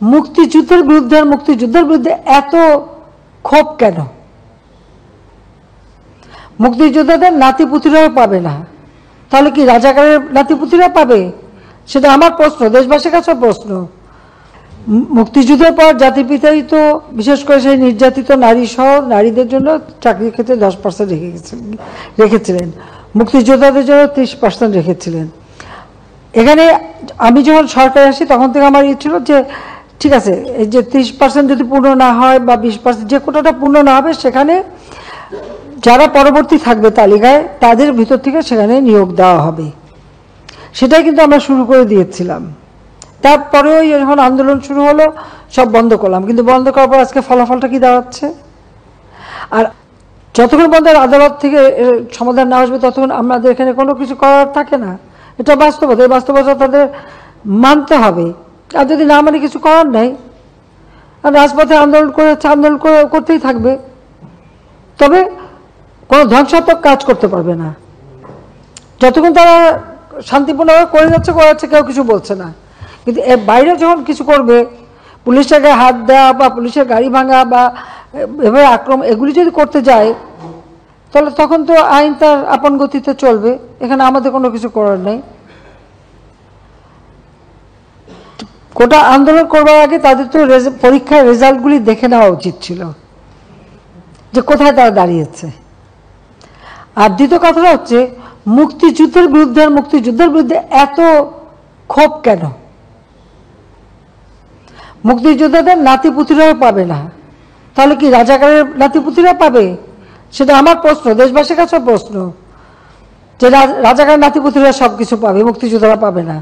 মুক্তিযুদ্ধের বিরুদ্ধে আর মুক্তিযুদ্ধের বিরুদ্ধে এত ক্ষোভ কেন? মুক্তিযোদ্ধাদের নাতিপুতিরাও পাবে না, তাহলে কি রাজাকারের নাতিপুতিরা পাবে? সেটা আমার প্রশ্ন, দেশবাসীর কাছে প্রশ্ন। মুক্তিযুদ্ধের পর জাতির পিতাই তো বিশেষ করে সেই নির্যাতিত নারী সহ নারীদের জন্য চাকরির ক্ষেত্রে 10% রেখেছিলেন, মুক্তিযোদ্ধাদের জন্য 30% রেখেছিলেন। এখানে আমি যখন সরকারে আসি তখন থেকে আমার ইয়ে ছিল যে ঠিক আছে, এই যে 30% যদি পূর্ণ না হয় বা 20% যে কোটাটা পূর্ণ না হবে, সেখানে যারা পরবর্তী থাকবে তালিকায় তাদের ভিতর থেকে সেখানে নিয়োগ দেওয়া হবে। সেটাই কিন্তু আমরা শুরু করে দিয়েছিলাম। তারপরেও যখন আন্দোলন শুরু হলো সব বন্ধ করলাম, কিন্তু বন্ধ করার পর আজকে ফলাফলটা কি দাঁড়াচ্ছে? আর যতক্ষণ পর্যন্ত আদালত থেকে সমাধান না আসবে ততক্ষণ আমাদের এখানে কোনো কিছু করার থাকে না। এটা বাস্তবতা, এই বাস্তবতা তাদের মানতে হবে। আর যদি না মানে কিছু করার নাই, আর রাজপথে আন্দোলন করেছে, আন্দোলন করতেই থাকবে, তবে কোনো ধ্বংসাত্মক কাজ করতে পারবে না। যতক্ষণ তারা শান্তিপূর্ণভাবে করে যাচ্ছে কেউ কিছু বলছে না, কিন্তু এর বাইরে যখন কিছু করবে, পুলিশের গায়ে হাত দেওয়া বা পুলিশের গাড়ি ভাঙা বা এভাবে আক্রমণ, এগুলি যদি করতে যায় তাহলে তখন তো আইন তার আপন গতিতে চলবে। এখানে আমাদের কোনো কিছু করার নেই। কোটা আন্দোলন করবার আগে তাদের তো পরীক্ষার রেজাল্টগুলি দেখে নেওয়া উচিত ছিল যে কোথায় তারা দাঁড়িয়েছে। আর দ্বিতীয় কথাটা হচ্ছে মুক্তিযুদ্ধের বিরুদ্ধে আর মুক্তিযুদ্ধের বিরুদ্ধে এত ক্ষোভ কেন? মুক্তিযোদ্ধাদের নাতিপুতিরাও পাবে না, তাহলে কি রাজাকারের নাতিপুতিরা পাবে? সেটা আমার প্রশ্ন, দেশবাসীর কাছে প্রশ্ন, যে রাজাকারের নাতিপুতিরা সব কিছু পাবে, মুক্তিযোদ্ধারা পাবে না।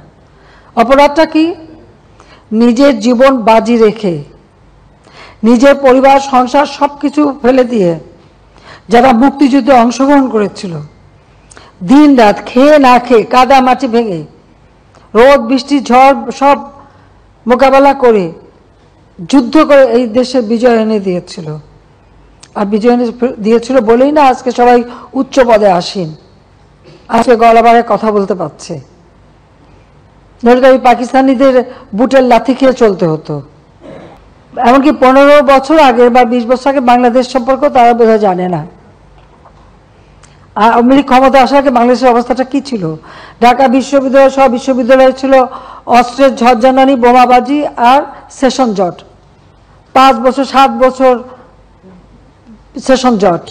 অপরাধটা কি? নিজের জীবন বাজি রেখে, নিজের পরিবার সংসার সব কিছু ফেলে দিয়ে যারা মুক্তিযুদ্ধে অংশগ্রহণ করেছিল, দিন রাত খেয়ে না খেয়ে, কাদা মাটি ভেঙে, রোদ বৃষ্টি ঝড় সব মোকাবেলা করে যুদ্ধ করে এই দেশে বিজয় এনে দিয়েছিল। আর বিজয় এনে দিয়েছিল বলেই না আজকে সবাই উচ্চ পদে আসীন, আজকে গলাবারে কথা বলতে পারছে। নইলে ওই পাকিস্তানিদের বুটের লাথি খেয়ে চলতে হতো। এমনকি 15 বছর আগে বা 20 বছর আগে বাংলাদেশ সম্পর্কে তারা বোধহয় জানে না। আর আওয়ামী লীগ ক্ষমতা আসার আগে বাংলাদেশের অবস্থাটা কি ছিল? ঢাকা বিশ্ববিদ্যালয় সব বিশ্ববিদ্যালয় ছিল অস্ত্রের ঝড়জানানি, বোমাবাজি আর সেশন জট। 5 বছর 7 বছর সেশন জট।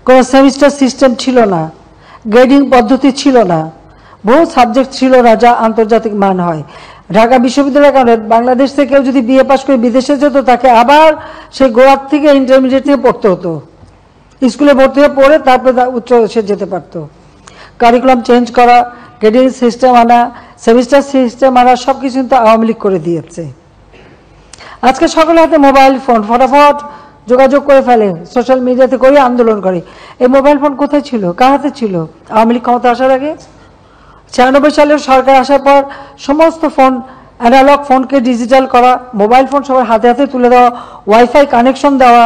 কোনো সেমিস্টার সিস্টেম ছিল না, গ্রেডিং পদ্ধতি ছিল না, বহু সাবজেক্ট ছিল না যা আন্তর্জাতিক মান হয়। ঢাকা বিশ্ববিদ্যালয়ের কারণে বাংলাদেশ থেকে কেউ যদি বিএ পাস করে বিদেশে যেত তাকে আবার সেই গোড়ার থেকে ইন্টারমিডিয়েট থেকে পড়তে হতো, স্কুলে ভর্তি হয়ে পড়ে তারপরে উচ্চ সে যেতে পারতো। কারিকুলাম চেঞ্জ করা, গ্রেডিং সিস্টেম আনা, সেমিস্টার সিস্টেম আনা, সব কিছু কিন্তু আওয়ামী লীগ করে দিয়েছে। আজকে সকলের হাতে মোবাইল ফোন, ফটাফট যোগাযোগ করে ফেলে, সোশ্যাল মিডিয়াতে করে আন্দোলন করে। এই মোবাইল ফোন কোথায় ছিল, কার হাতে ছিল আওয়ামী লীগ ক্ষমতা আসার আগে? 96 সালের সরকার আসার পর সমস্ত ফোন, অ্যানালগ ফোনকে ডিজিটাল করা, মোবাইল ফোন সবার হাতে হাতে তুলে দেওয়া, ওয়াইফাই কানেকশন দেওয়া,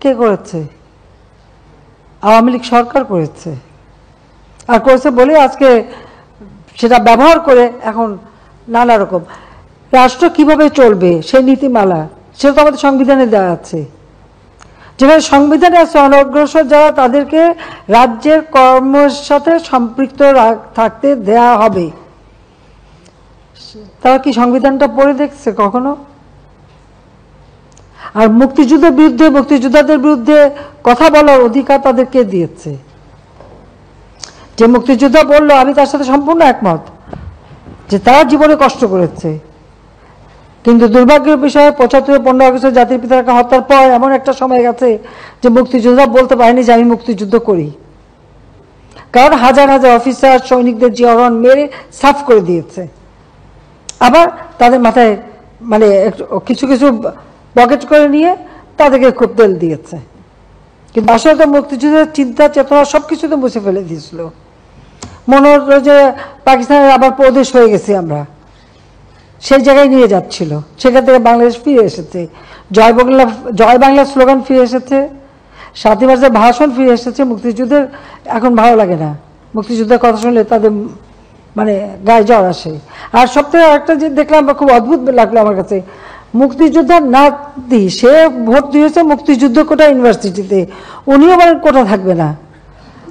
কে করেছে? আওয়ামী লীগ সরকার করেছে। আর করেছে বলে আজকে সেটা ব্যবহার করে এখন নানা রকম রাষ্ট্র কিভাবে চলবে সেই নীতিমালা, সেটা তো আমাদের সংবিধানে দেওয়া আছে। যেখানে সংবিধানে আছে অনগ্রসর যারা তাদেরকে রাজ্যের কর্মের সাথে সম্পৃক্ত থাকতে দেয়া হবে। তারা কি সংবিধানটা পড়ে দেখছে কখনো? আর মুক্তিযুদ্ধের বিরুদ্ধে, মুক্তিযোদ্ধাদের বিরুদ্ধে কথা বলার অধিকার তাদেরকে দিয়েছে। যে মুক্তিযোদ্ধা বলল, আমি তার সাথে সম্পূর্ণ একমত যে তারা জীবনে কষ্ট করেছে, কিন্তু দুর্ভাগ্যের বিষয়ে 75-15 আগস্ট জাতির পিতাকে হত্যার পর এমন একটা সময় গেছে যে মুক্তিযোদ্ধা বলতে পারেনি যে আমি মুক্তিযুদ্ধ করি, কারণ হাজার হাজার অফিসার সৈনিকদের জীবন মেরে সাফ করে দিয়েছে। আবার তাদের মাথায় মানে কিছু কিছু পকেট করে নিয়ে তাদেরকে খুব তেল দিয়েছে, কিন্তু আসলে তো মুক্তিযুদ্ধের চিন্তা চেতনা সব কিছুতে মুছে ফেলে দিয়েছিল। মনে হলো যে পাকিস্তানের আবার প্রদেশ হয়ে গেছি আমরা, সেই জায়গায় নিয়ে যাচ্ছিল। সেখান থেকে বাংলাদেশ ফিরে এসেছে, জয় বাংলা স্লোগান ফিরে এসেছে, 7ই মার্চের ভাষণ ফিরে এসেছে। মুক্তিযুদ্ধের এখন ভালো লাগে না, মুক্তিযুদ্ধের কথা শুনলে তাদের মানে গায়ে জ্বর আসে। আর সবথেকে একটা যে দেখলাম খুব অদ্ভুত লাগলো আমার কাছে, মুক্তিযোদ্ধার নাতি সে ভর্তি হয়েছে মুক্তিযুদ্ধ কোটা ইউনিভার্সিটিতে, উনিও বলেন কোটা থাকবে না।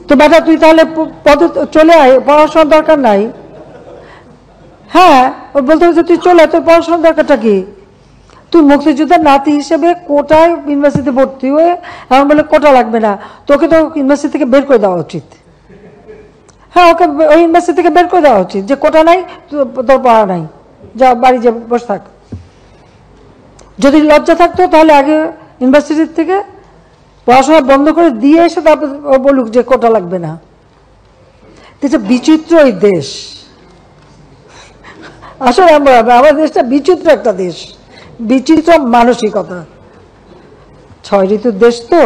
তো বেটা তুই তাহলে পদে চলে আয়, পড়াশোনার দরকার নাই। হ্যাঁ, ও বলতে হচ্ছে তুই চলে আয়, তোর পড়াশোনার দরকারটা কি? তুই মুক্তিযোদ্ধার নাতি হিসেবে কোটায় ইউনিভার্সিটিতে ভর্তি হয়ে এখন বলে কোটা লাগবে না, তোকে তো ইউনিভার্সিটি থেকে বের করে দেওয়া উচিত। হ্যাঁ, ওকে ওই ইউনিভার্সিটি থেকে বের করে দেওয়া উচিত, যে কোটা নাই, তোর পড়া নাই, যা বাড়ি যে বসে থাক। যদি লজ্জা থাকতো তাহলে আগে ইউনিভার্সিটির থেকে পড়াশোনা বন্ধ করে দিয়ে এসে তারপর বলুক যে কোটা লাগবে না। এটা বিচিত্র এই দেশ, আসলে আমার দেশটা বিচিত্র একটা দেশ, বিচিত্র মানসিকতা। 6 ঋতুর দেশ তো,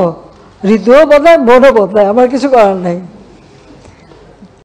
ঋতুও বদলায়, মনও বদলায়, আমার কিছু করার নাই।